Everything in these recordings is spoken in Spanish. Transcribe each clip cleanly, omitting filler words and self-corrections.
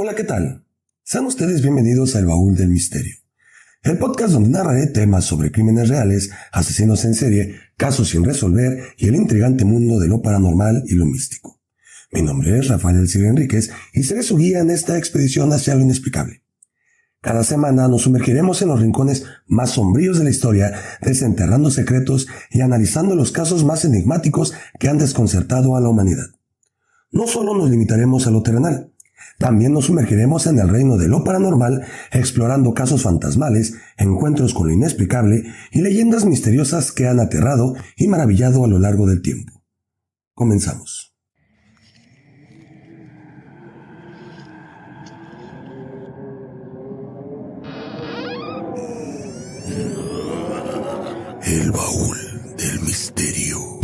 Hola, ¿qué tal? Sean ustedes bienvenidos al Baúl del Misterio, el podcast donde narraré temas sobre crímenes reales, asesinos en serie, casos sin resolver y el intrigante mundo de lo paranormal y lo místico. Mi nombre es Rafael El Cid Enríquez y seré su guía en esta expedición hacia lo inexplicable. Cada semana nos sumergiremos en los rincones más sombríos de la historia, desenterrando secretos y analizando los casos más enigmáticos que han desconcertado a la humanidad. No solo nos limitaremos a lo terrenal, también nos sumergiremos en el reino de lo paranormal, explorando casos fantasmales, encuentros con lo inexplicable y leyendas misteriosas que han aterrado y maravillado a lo largo del tiempo. Comenzamos. El Baúl del Misterio.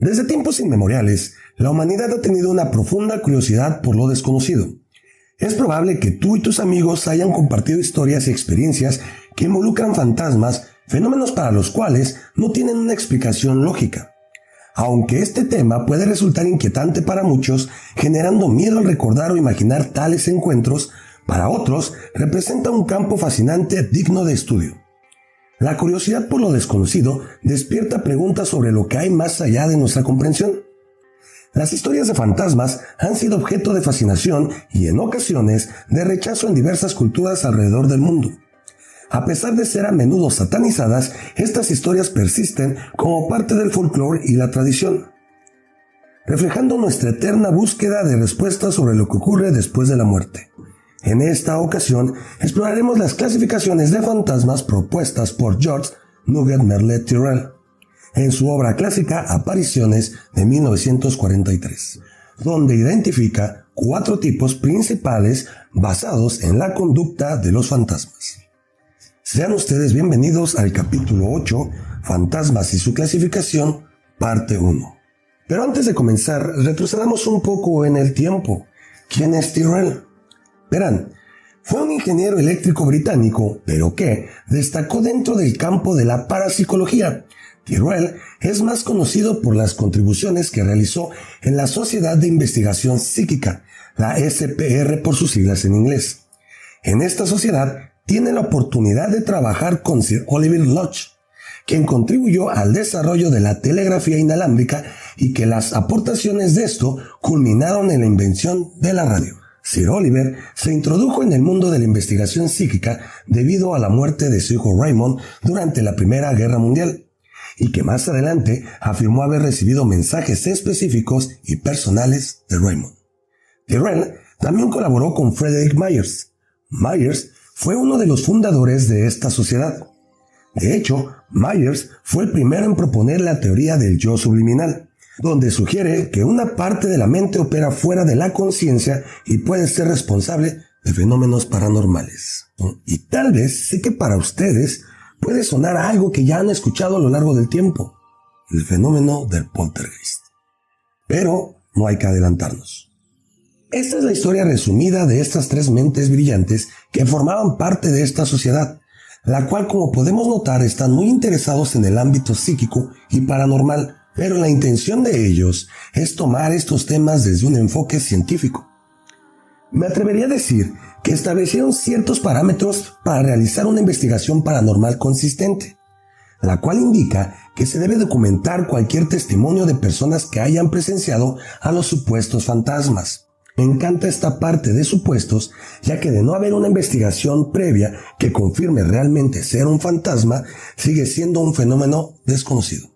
Desde tiempos inmemoriales, la humanidad ha tenido una profunda curiosidad por lo desconocido. Es probable que tú y tus amigos hayan compartido historias y experiencias que involucran fantasmas, fenómenos para los cuales no tienen una explicación lógica. Aunque este tema puede resultar inquietante para muchos, generando miedo al recordar o imaginar tales encuentros, para otros representa un campo fascinante digno de estudio. La curiosidad por lo desconocido despierta preguntas sobre lo que hay más allá de nuestra comprensión. Las historias de fantasmas han sido objeto de fascinación y, en ocasiones, de rechazo en diversas culturas alrededor del mundo. A pesar de ser a menudo satanizadas, estas historias persisten como parte del folclore y la tradición, reflejando nuestra eterna búsqueda de respuestas sobre lo que ocurre después de la muerte. En esta ocasión, exploraremos las clasificaciones de fantasmas propuestas por George Nugent Merlet-Tyrrell en su obra clásica Apariciones de 1943, donde identifica 4 tipos principales basados en la conducta de los fantasmas. Sean ustedes bienvenidos al capítulo 8, Fantasmas y su clasificación, parte 1. Pero antes de comenzar, retrocedamos un poco en el tiempo. ¿Quién es Tyrrell? Verán, fue un ingeniero eléctrico británico, pero que destacó dentro del campo de la parapsicología. Tyrrell es más conocido por las contribuciones que realizó en la Sociedad de Investigación Psíquica, la SPR por sus siglas en inglés. En esta sociedad tiene la oportunidad de trabajar con Sir Oliver Lodge, quien contribuyó al desarrollo de la telegrafía inalámbrica y que las aportaciones de esto culminaron en la invención de la radio. Sir Oliver se introdujo en el mundo de la investigación psíquica debido a la muerte de su hijo Raymond durante la Primera Guerra Mundial, y que más adelante afirmó haber recibido mensajes específicos y personales de Raymond. Tyrrell también colaboró con Frederick Myers. Myers fue uno de los fundadores de esta sociedad. De hecho, Myers fue el primero en proponer la teoría del yo subliminal, donde sugiere que una parte de la mente opera fuera de la conciencia y puede ser responsable de fenómenos paranormales. Y tal vez sé que para ustedes puede sonar a algo que ya han escuchado a lo largo del tiempo, el fenómeno del poltergeist. Pero no hay que adelantarnos. Esta es la historia resumida de estas 3 mentes brillantes que formaban parte de esta sociedad, la cual, como podemos notar, están muy interesados en el ámbito psíquico y paranormal, pero la intención de ellos es tomar estos temas desde un enfoque científico. Me atrevería a decir que establecieron ciertos parámetros para realizar una investigación paranormal consistente, la cual indica que se debe documentar cualquier testimonio de personas que hayan presenciado a los supuestos fantasmas. Me encanta esta parte de supuestos, ya que de no haber una investigación previa que confirme realmente ser un fantasma, sigue siendo un fenómeno desconocido.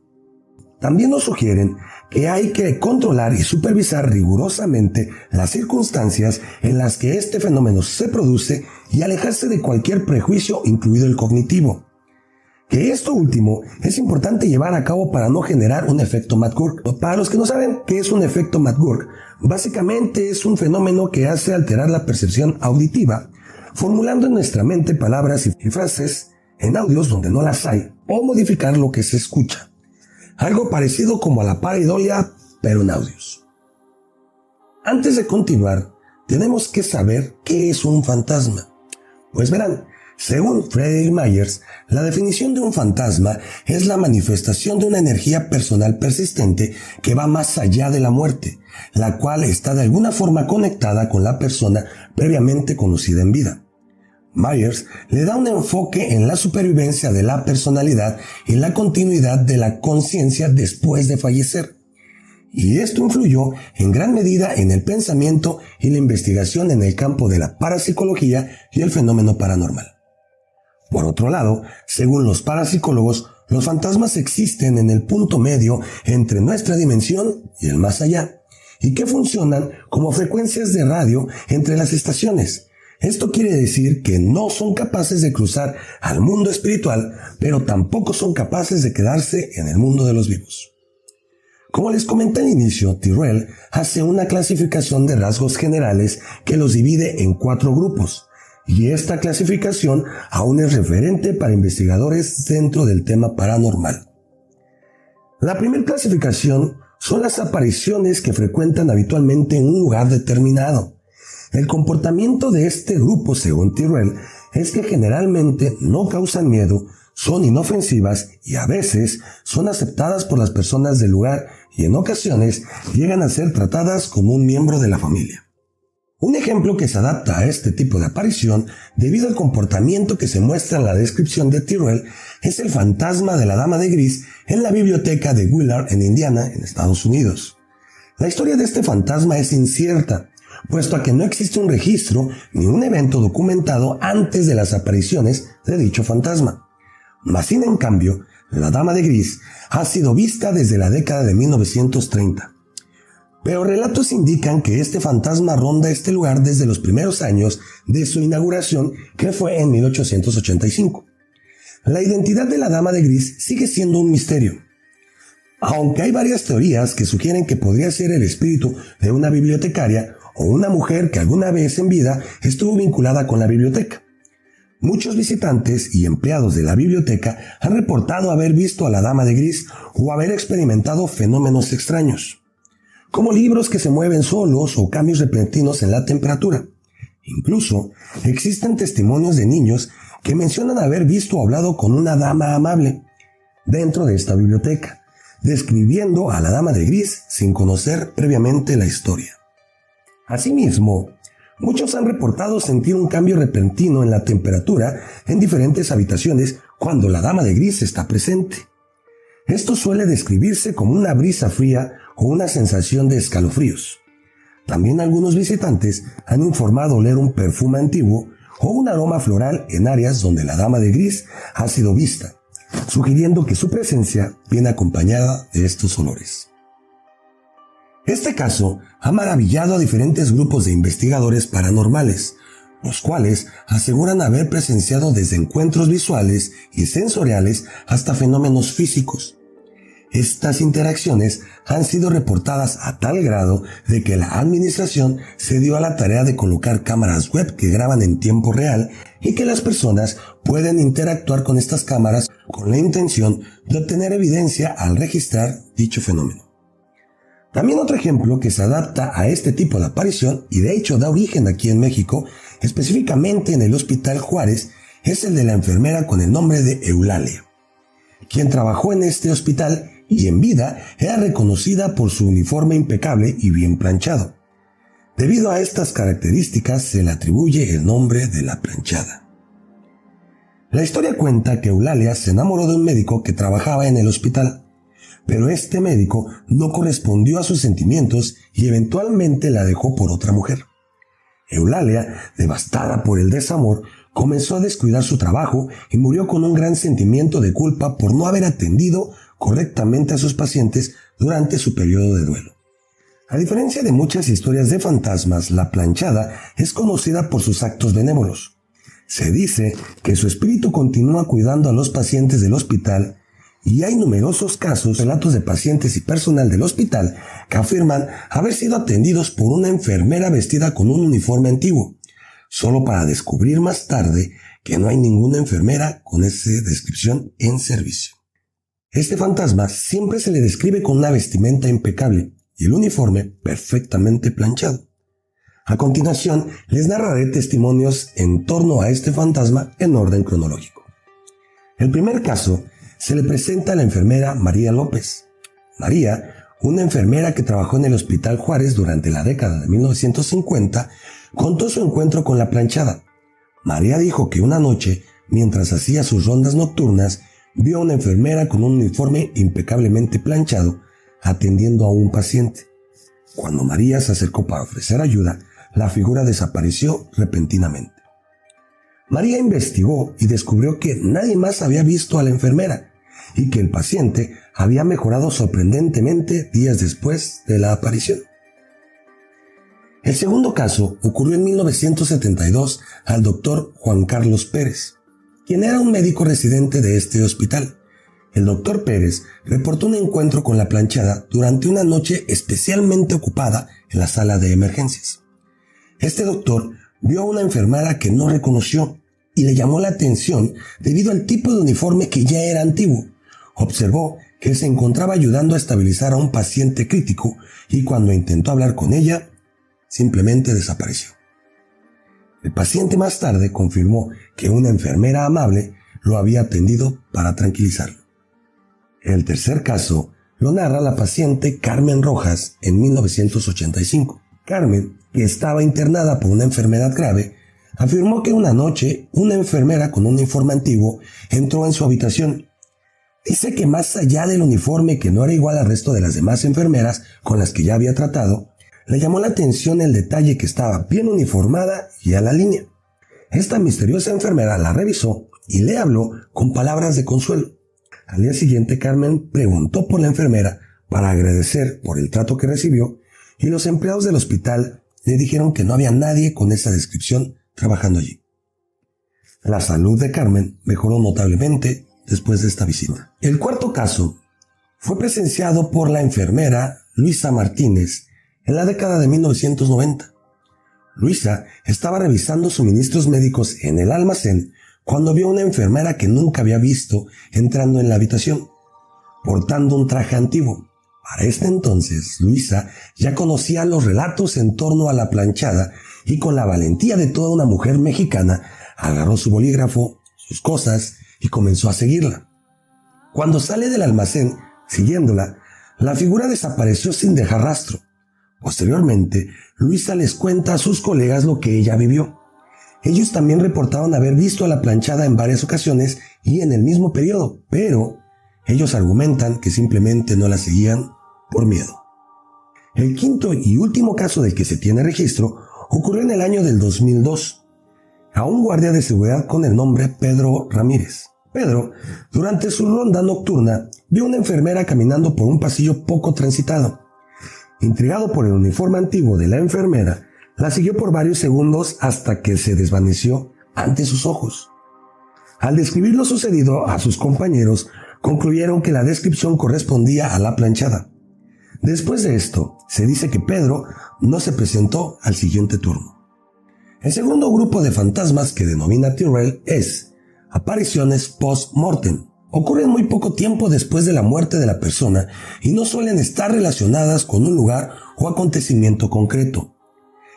También nos sugieren que hay que controlar y supervisar rigurosamente las circunstancias en las que este fenómeno se produce y alejarse de cualquier prejuicio, incluido el cognitivo. Que esto último es importante llevar a cabo para no generar un efecto McGurk. Para los que no saben qué es un efecto McGurk, básicamente es un fenómeno que hace alterar la percepción auditiva, formulando en nuestra mente palabras y frases en audios donde no las hay, o modificar lo que se escucha. Algo parecido como a la pareidolia, pero en audios. Antes de continuar, tenemos que saber qué es un fantasma. Pues verán, según Frederick Myers, la definición de un fantasma es la manifestación de una energía personal persistente que va más allá de la muerte, la cual está de alguna forma conectada con la persona previamente conocida en vida. Myers le da un enfoque en la supervivencia de la personalidad y la continuidad de la conciencia después de fallecer. Y esto influyó en gran medida en el pensamiento y la investigación en el campo de la parapsicología y el fenómeno paranormal. Por otro lado, según los parapsicólogos, los fantasmas existen en el punto medio entre nuestra dimensión y el más allá, y que funcionan como frecuencias de radio entre las estaciones. Esto quiere decir que no son capaces de cruzar al mundo espiritual, pero tampoco son capaces de quedarse en el mundo de los vivos. Como les comenté al inicio, Tyrrell hace una clasificación de rasgos generales que los divide en 4 grupos, y esta clasificación aún es referente para investigadores dentro del tema paranormal. La primera clasificación son las apariciones que frecuentan habitualmente en un lugar determinado. El comportamiento de este grupo, según Tyrrell, es que generalmente no causan miedo, son inofensivas y a veces son aceptadas por las personas del lugar y en ocasiones llegan a ser tratadas como un miembro de la familia. Un ejemplo que se adapta a este tipo de aparición, debido al comportamiento que se muestra en la descripción de Tyrrell, es el fantasma de la Dama de Gris en la biblioteca de Willard en Indiana, en Estados Unidos. La historia de este fantasma es incierta, puesto a que no existe un registro ni un evento documentado antes de las apariciones de dicho fantasma. Mas sin en cambio, la Dama de Gris ha sido vista desde la década de 1930. Pero relatos indican que este fantasma ronda este lugar desde los primeros años de su inauguración, que fue en 1885. La identidad de la Dama de Gris sigue siendo un misterio, aunque hay varias teorías que sugieren que podría ser el espíritu de una bibliotecaria o una mujer que alguna vez en vida estuvo vinculada con la biblioteca. Muchos visitantes y empleados de la biblioteca han reportado haber visto a la Dama de Gris o haber experimentado fenómenos extraños, como libros que se mueven solos o cambios repentinos en la temperatura. Incluso existen testimonios de niños que mencionan haber visto o hablado con una dama amable dentro de esta biblioteca, describiendo a la Dama de Gris sin conocer previamente la historia. Asimismo, muchos han reportado sentir un cambio repentino en la temperatura en diferentes habitaciones cuando la Dama de Gris está presente. Esto suele describirse como una brisa fría o una sensación de escalofríos. También algunos visitantes han informado oler un perfume antiguo o un aroma floral en áreas donde la Dama de Gris ha sido vista, sugiriendo que su presencia viene acompañada de estos olores. Este caso ha maravillado a diferentes grupos de investigadores paranormales, los cuales aseguran haber presenciado desde encuentros visuales y sensoriales hasta fenómenos físicos. Estas interacciones han sido reportadas a tal grado de que la administración se dio a la tarea de colocar cámaras web que graban en tiempo real y que las personas pueden interactuar con estas cámaras con la intención de obtener evidencia al registrar dicho fenómeno. También otro ejemplo que se adapta a este tipo de aparición y de hecho da origen aquí en México, específicamente en el Hospital Juárez, es el de la enfermera con el nombre de Eulalia, quien trabajó en este hospital y en vida era reconocida por su uniforme impecable y bien planchado. Debido a estas características se le atribuye el nombre de la planchada. La historia cuenta que Eulalia se enamoró de un médico que trabajaba en el hospital, pero este médico no correspondió a sus sentimientos y eventualmente la dejó por otra mujer. Eulalia, devastada por el desamor, comenzó a descuidar su trabajo y murió con un gran sentimiento de culpa por no haber atendido correctamente a sus pacientes durante su periodo de duelo. A diferencia de muchas historias de fantasmas, la planchada es conocida por sus actos benévolos. Se dice que su espíritu continúa cuidando a los pacientes del hospital y hay numerosos casos, relatos de pacientes y personal del hospital que afirman haber sido atendidos por una enfermera vestida con un uniforme antiguo, solo para descubrir más tarde que no hay ninguna enfermera con esa descripción en servicio. Este fantasma siempre se le describe con una vestimenta impecable y el uniforme perfectamente planchado. A continuación, les narraré testimonios en torno a este fantasma en orden cronológico. El primer caso se le presenta a la enfermera María López. María, una enfermera que trabajó en el Hospital Juárez durante la década de 1950, contó su encuentro con la planchada. María dijo que una noche, mientras hacía sus rondas nocturnas, vio a una enfermera con un uniforme impecablemente planchado atendiendo a un paciente. Cuando María se acercó para ofrecer ayuda, la figura desapareció repentinamente. María investigó y descubrió que nadie más había visto a la enfermera y que el paciente había mejorado sorprendentemente días después de la aparición. El segundo caso ocurrió en 1972 al doctor Juan Carlos Pérez, quien era un médico residente de este hospital. El doctor Pérez reportó un encuentro con la planchada durante una noche especialmente ocupada en la sala de emergencias. Este doctor vio a una enfermera que no reconoció y le llamó la atención debido al tipo de uniforme que ya era antiguo. Observó que se encontraba ayudando a estabilizar a un paciente crítico y cuando intentó hablar con ella, simplemente desapareció. El paciente más tarde confirmó que una enfermera amable lo había atendido para tranquilizarlo. El tercer caso lo narra la paciente Carmen Rojas en 1985. Carmen, que estaba internada por una enfermedad grave, afirmó que una noche una enfermera con un uniforme antiguo entró en su habitación. Dice que más allá del uniforme, que no era igual al resto de las demás enfermeras con las que ya había tratado, le llamó la atención el detalle que estaba bien uniformada y a la línea. Esta misteriosa enfermera la revisó y le habló con palabras de consuelo. Al día siguiente, Carmen preguntó por la enfermera para agradecer por el trato que recibió y los empleados del hospital le dijeron que no había nadie con esa descripción trabajando allí. La salud de Carmen mejoró notablemente después de esta visita. El cuarto caso fue presenciado por la enfermera Luisa Martínez en la década de 1990. Luisa estaba revisando suministros médicos en el almacén cuando vio a una enfermera que nunca había visto entrando en la habitación, portando un traje antiguo. Para este entonces, Luisa ya conocía los relatos en torno a la planchada y con la valentía de toda una mujer mexicana, agarró su bolígrafo, sus cosas y comenzó a seguirla. Cuando sale del almacén, siguiéndola, la figura desapareció sin dejar rastro. Posteriormente, Luisa les cuenta a sus colegas lo que ella vivió. Ellos también reportaron haber visto a la planchada en varias ocasiones y en el mismo periodo, pero ellos argumentan que simplemente no la seguían por miedo. El quinto y último caso del que se tiene registro ocurrió en el año del 2002 a un guardia de seguridad con el nombre Pedro Ramírez. Pedro, durante su ronda nocturna, vio a una enfermera caminando por un pasillo poco transitado. Intrigado por el uniforme antiguo de la enfermera, la siguió por varios segundos hasta que se desvaneció ante sus ojos. Al describir lo sucedido a sus compañeros, concluyeron que la descripción correspondía a la planchada. Después de esto, se dice que Pedro no se presentó al siguiente turno. El segundo grupo de fantasmas que denomina Tyrrell es apariciones post-mortem. Ocurren muy poco tiempo después de la muerte de la persona y no suelen estar relacionadas con un lugar o acontecimiento concreto.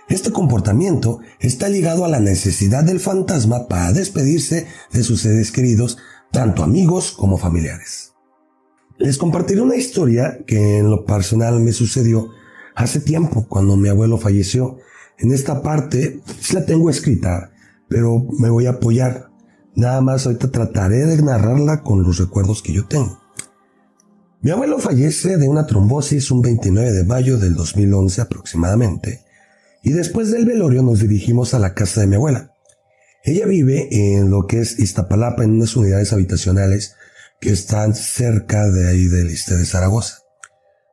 Este comportamiento está ligado a la necesidad del fantasma para despedirse de sus seres queridos, tanto amigos como familiares. Les compartiré una historia que en lo personal me sucedió hace tiempo cuando mi abuelo falleció. En esta parte sí la tengo escrita, pero me voy a apoyar. Nada más ahorita trataré de narrarla con los recuerdos que yo tengo. Mi abuelo fallece de una trombosis un 29 de mayo del 2011 aproximadamente, y después del velorio nos dirigimos a la casa de mi abuela. Ella vive en lo que es Iztapalapa, en unas unidades habitacionales que están cerca de ahí del Iste de Zaragoza.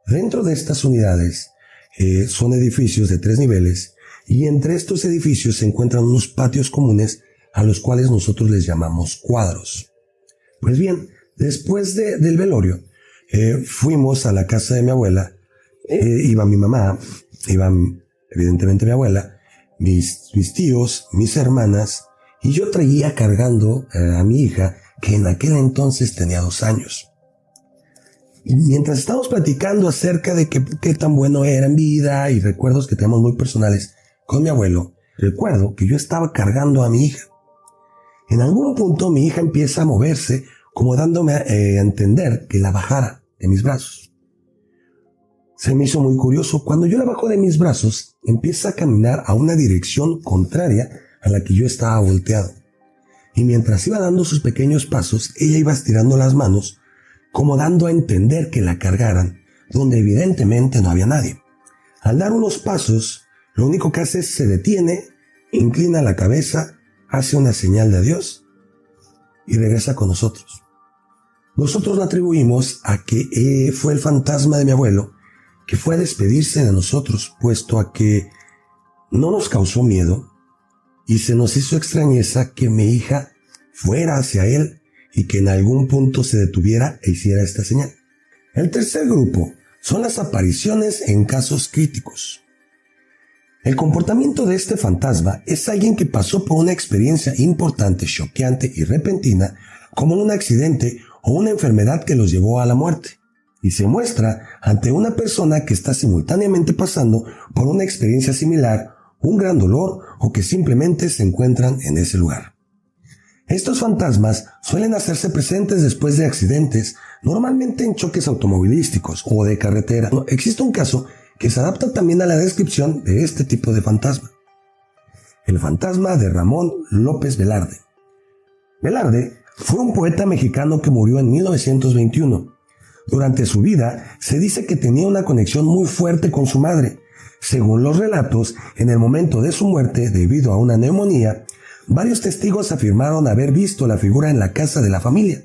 Dentro de estas unidades son edificios de 3 niveles y entre estos edificios se encuentran unos patios comunes a los cuales nosotros les llamamos cuadros. Pues bien, después del velorio, fuimos a la casa de mi abuela. Iba mi mamá, iba evidentemente mi abuela, mis tíos, mis hermanas, y yo traía cargando a mi hija, que en aquel entonces tenía 2 años. Y mientras estábamos platicando acerca de qué tan bueno era en vida y recuerdos que tenemos muy personales con mi abuelo, recuerdo que yo estaba cargando a mi hija. En algún punto mi hija empieza a moverse, como dándome a entender que la bajara de mis brazos. Se me hizo muy curioso. Cuando yo la bajo de mis brazos, empieza a caminar a una dirección contraria a la que yo estaba volteado. Y mientras iba dando sus pequeños pasos, ella iba estirando las manos, como dando a entender que la cargaran, donde evidentemente no había nadie. Al dar unos pasos, lo único que hace es se detiene, inclina la cabeza, hace una señal de adiós y regresa con nosotros. Nosotros lo atribuimos a que fue el fantasma de mi abuelo que fue a despedirse de nosotros, puesto a que no nos causó miedo y se nos hizo extrañeza que mi hija fuera hacia él y que en algún punto se detuviera e hiciera esta señal. El tercer grupo son las apariciones en casos críticos. El comportamiento de este fantasma es alguien que pasó por una experiencia importante, choqueante y repentina, como un accidente o una enfermedad que los llevó a la muerte, y se muestra ante una persona que está simultáneamente pasando por una experiencia similar, un gran dolor o que simplemente se encuentran en ese lugar. Estos fantasmas suelen hacerse presentes después de accidentes, normalmente en choques automovilísticos o de carretera. Existe un caso que se adapta también a la descripción de este tipo de fantasma. El fantasma de Ramón López Velarde. Velarde fue un poeta mexicano que murió en 1921. Durante su vida se dice que tenía una conexión muy fuerte con su madre. Según los relatos, en el momento de su muerte, debido a una neumonía, varios testigos afirmaron haber visto la figura en la casa de la familia.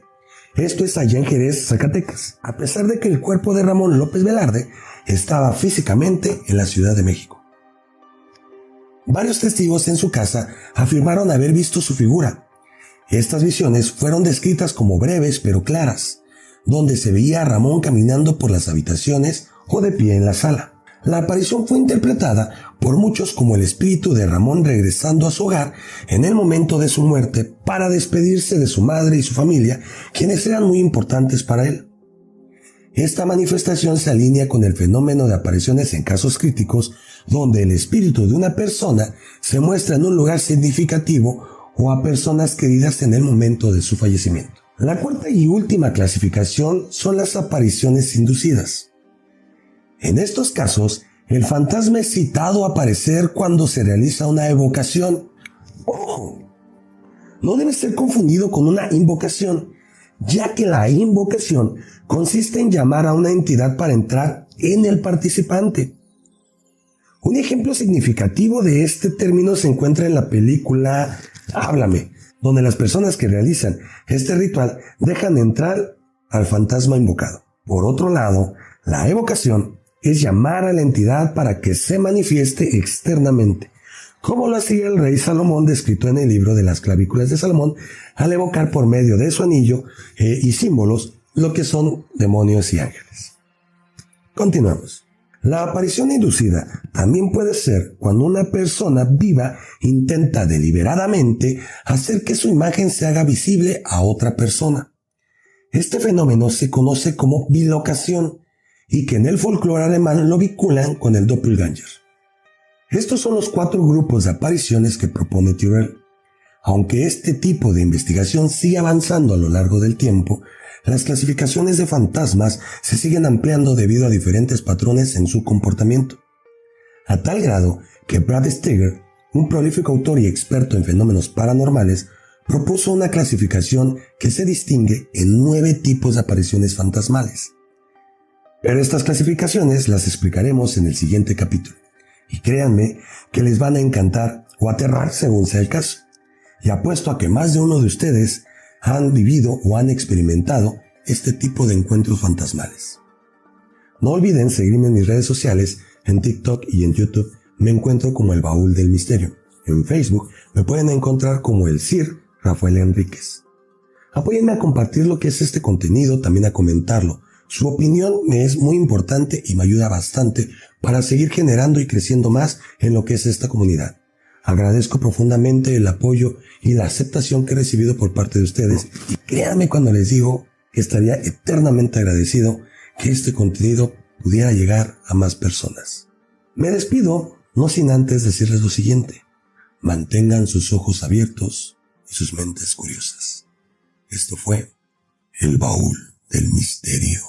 Esto es allá en Jerez, Zacatecas, a pesar de que el cuerpo de Ramón López Velarde estaba físicamente en la Ciudad de México. Varios testigos en su casa afirmaron haber visto su figura. Estas visiones fueron descritas como breves pero claras, donde se veía a Ramón caminando por las habitaciones o de pie en la sala. La aparición fue interpretada por muchos como el espíritu de Ramón regresando a su hogar en el momento de su muerte para despedirse de su madre y su familia, quienes eran muy importantes para él. Esta manifestación se alinea con el fenómeno de apariciones en casos críticos, donde el espíritu de una persona se muestra en un lugar significativo o a personas queridas en el momento de su fallecimiento. La cuarta y última clasificación son las apariciones inducidas. En estos casos, el fantasma es citado a aparecer cuando se realiza una evocación. ¡Ojo! No debe ser confundido con una invocación, ya que la invocación consiste en llamar a una entidad para entrar en el participante. Un ejemplo significativo de este término se encuentra en la película Háblame, donde las personas que realizan este ritual dejan entrar al fantasma invocado. Por otro lado, la evocación es llamar a la entidad para que se manifieste externamente, como lo hacía el rey Salomón, descrito en el libro de las clavículas de Salomón, al evocar por medio de su anillo y símbolos lo que son demonios y ángeles. Continuamos. La aparición inducida también puede ser cuando una persona viva intenta deliberadamente hacer que su imagen se haga visible a otra persona. Este fenómeno se conoce como bilocación y que en el folclore alemán lo vinculan con el doppelganger. Estos son los 4 grupos de apariciones que propone Tyrrell. Aunque este tipo de investigación sigue avanzando a lo largo del tiempo, las clasificaciones de fantasmas se siguen ampliando debido a diferentes patrones en su comportamiento. A tal grado que Brad Steiger, un prolífico autor y experto en fenómenos paranormales, propuso una clasificación que se distingue en 9 tipos de apariciones fantasmales. Pero estas clasificaciones las explicaremos en el siguiente capítulo. Y créanme que les van a encantar o aterrar según sea el caso. Y apuesto a que más de uno de ustedes han vivido o han experimentado este tipo de encuentros fantasmales. No olviden seguirme en mis redes sociales, en TikTok y en YouTube me encuentro como El Baúl del Misterio. En Facebook me pueden encontrar como el Sir Rafael Enríquez. Apóyenme a compartir lo que es este contenido, también a comentarlo. Su opinión me es muy importante y me ayuda bastante para seguir generando y creciendo más en lo que es esta comunidad. Agradezco profundamente el apoyo y la aceptación que he recibido por parte de ustedes y créanme cuando les digo que estaría eternamente agradecido que este contenido pudiera llegar a más personas. Me despido, no sin antes decirles lo siguiente: mantengan sus ojos abiertos y sus mentes curiosas. Esto fue El Baúl del Misterio.